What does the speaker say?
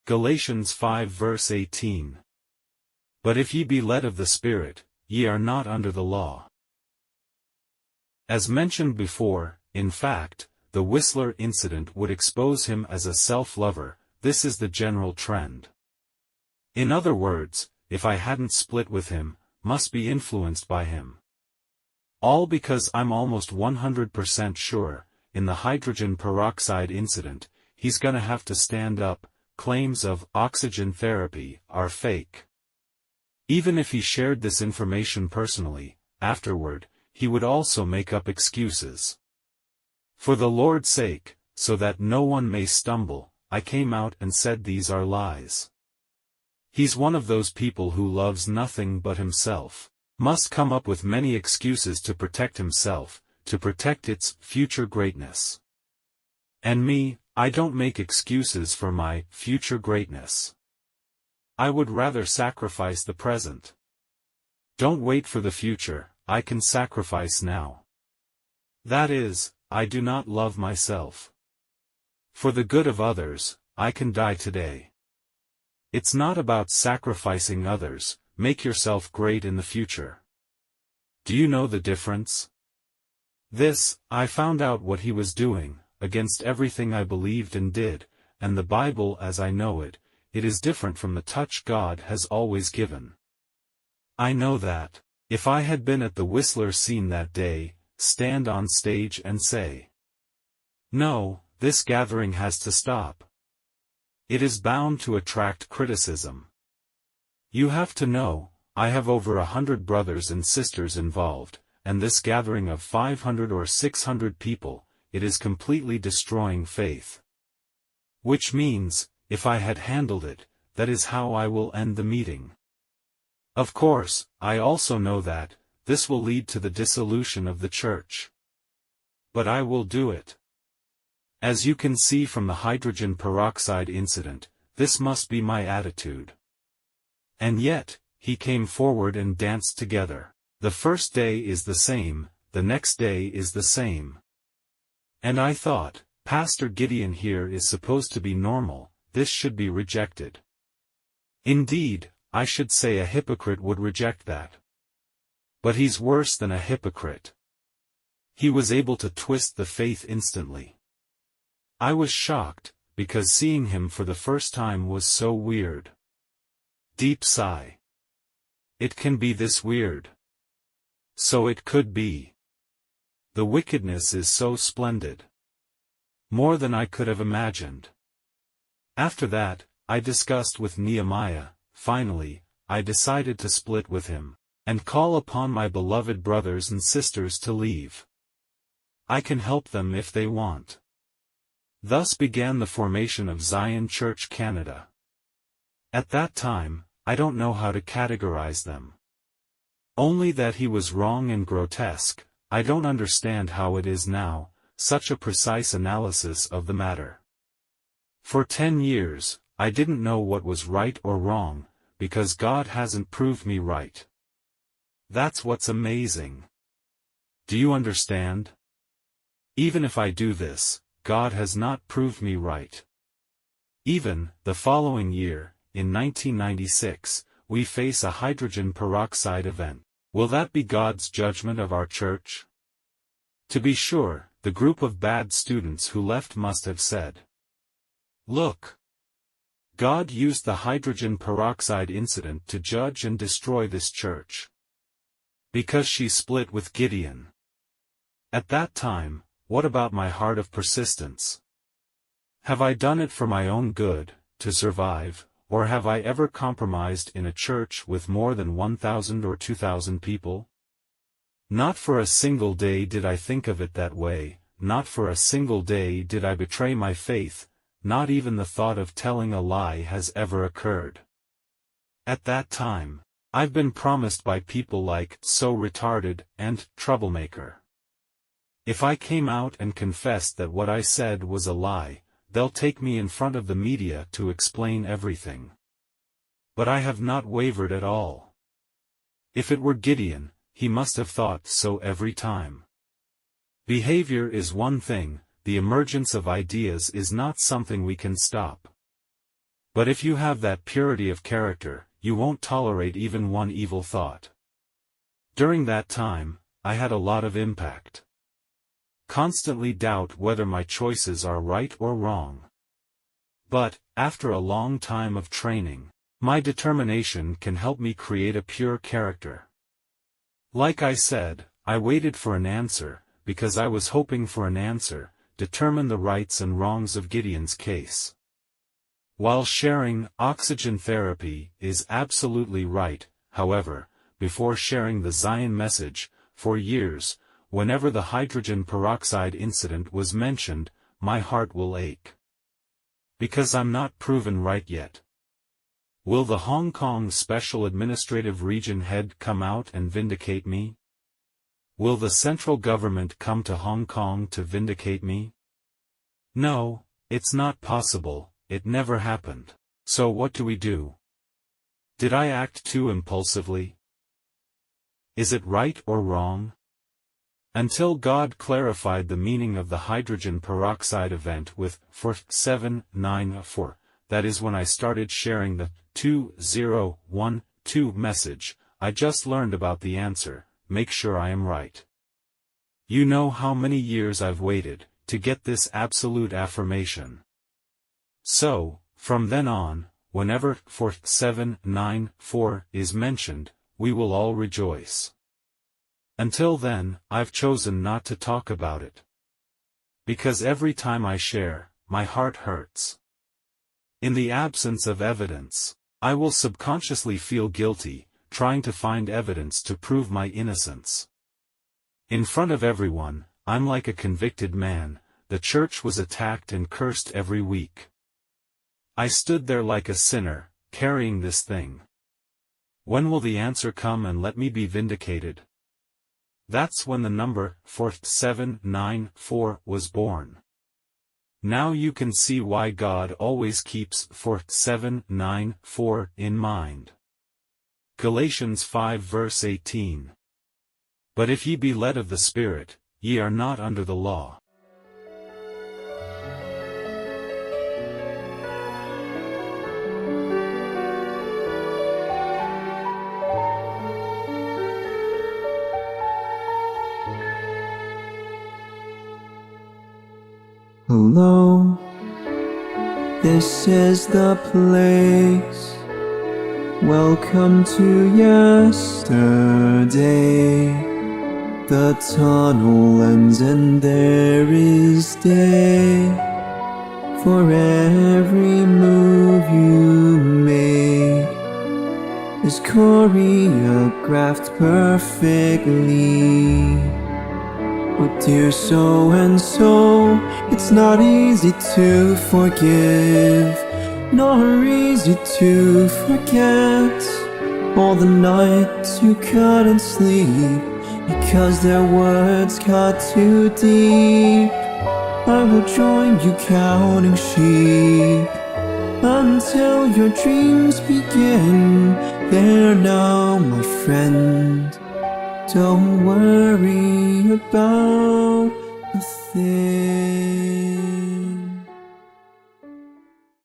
Galatians 5 verse 18. But if ye be led of the Spirit, ye are not under the law. As mentioned before, in fact, the Whistler incident would expose him as a self-lover. This is the general trend. In other words, if I hadn't split with him, must be influenced by him. All because I'm almost 100% sure, in the hydrogen peroxide incident, he's gonna have to stand up. Claims of oxygen therapy are fake. Even if he shared this information personally, afterward, he would also make up excuses. For the Lord's sake, so that no one may stumble, I came out and said these are lies. He's one of those people who loves nothing but himself, must come up with many excuses to protect himself, to protect its future greatness. And me, I don't make excuses for my future greatness. I would rather sacrifice the present. Don't wait for the future, I can sacrifice now. That is, I do not love myself. For the good of others, I can die today. It's not about sacrificing others, make yourself great in the future. Do you know the difference? I found out what he was doing, against everything I believed and did, and the Bible as I know it, it is different from the touch God has always given. I know that, if I had been at the Whistler scene that day, stand on stage and say, "No, this gathering has to stop." It is bound to attract criticism. You have to know, I have over 100 brothers and sisters involved, and this gathering of 500 or 600 people, it is completely destroying faith. Which means, if I had handled it, that is how I will end the meeting. Of course, I also know that, this will lead to the dissolution of the church. But I will do it. As you can see from the hydrogen peroxide incident, this must be my attitude. And yet, he came forward and danced together. The first day is the same, the next day is the same. And I thought, Pastor Gideon here is supposed to be normal, this should be rejected. Indeed, I should say a hypocrite would reject that. But he's worse than a hypocrite. He was able to twist the faith instantly. I was shocked, because seeing him for the first time was so weird. Deep sigh. It can be this weird. So it could be. The wickedness is so splendid. More than I could have imagined. After that, I discussed with Nehemiah. Finally, I decided to split with him, and call upon my beloved brothers and sisters to leave. I can help them if they want. Thus began the formation of Zion Church Canada. At that time, I don't know how to categorize them. Only that he was wrong and grotesque. I don't understand how it is now, such a precise analysis of the matter. For 10 years, I didn't know what was right or wrong, because God hasn't proved me right. That's what's amazing. Do you understand? Even if I do this, God has not proved me right. Even, the following year, in 1996, we face a hydrogen peroxide event. Will that be God's judgment of our church? To be sure, the group of bad students who left must have said, "Look. God used the hydrogen peroxide incident to judge and destroy this church. Because she split with Gideon." At that time, what about my heart of persistence? Have I done it for my own good, to survive, or have I ever compromised in a church with more than 1,000 or 2,000 people? Not for a single day did I think of it that way, not for a single day did I betray my faith, not even the thought of telling a lie has ever occurred. At that time, I've been promised by people like "so retarded" and "troublemaker." If I came out and confessed that what I said was a lie, they'll take me in front of the media to explain everything. But I have not wavered at all. If it were Gideon, he must have thought so every time. Behavior is one thing, the emergence of ideas is not something we can stop. But if you have that purity of character, you won't tolerate even one evil thought. During that time, I had a lot of impact. Constantly doubt whether my choices are right or wrong. But, after a long time of training, my determination can help me create a pure character. Like I said, I waited for an answer, because I was hoping for an answer, determine the rights and wrongs of Gideon's case. While sharing oxygen therapy is absolutely right, however, before sharing the Zion message, for years, whenever the hydrogen peroxide incident was mentioned, my heart will ache. Because I'm not proven right yet. Will the Hong Kong Special Administrative Region head come out and vindicate me? Will the central government come to Hong Kong to vindicate me? No, it's not possible, it never happened. So what do we do? Did I act too impulsively? Is it right or wrong? Until God clarified the meaning of the hydrogen peroxide event with 4794, that is when I started sharing the 2012 message, I just learned about the answer, make sure I am right. You know how many years I've waited to get this absolute affirmation. So, from then on, whenever 4794 is mentioned, we will all rejoice. Until then, I've chosen not to talk about it. Because every time I share, my heart hurts. In the absence of evidence, I will subconsciously feel guilty, trying to find evidence to prove my innocence. In front of everyone, I'm like a convicted man. The church was attacked and cursed every week. I stood there like a sinner, carrying this thing. When will the answer come and let me be vindicated? That's when the number 4794 was born. Now you can see why God always keeps 4794 in mind. Galatians 5 verse 18. But if ye be led of the Spirit, ye are not under the law. Hello, this is the place. Welcome to yesterday. The tunnel ends and there is day. For every move you made is choreographed perfectly. Oh dear so-and-so, it's not easy to forgive, nor easy to forget all the nights you couldn't sleep because their words cut too deep. I will join you counting sheep until your dreams begin. There now, my friend, don't worry about a thing.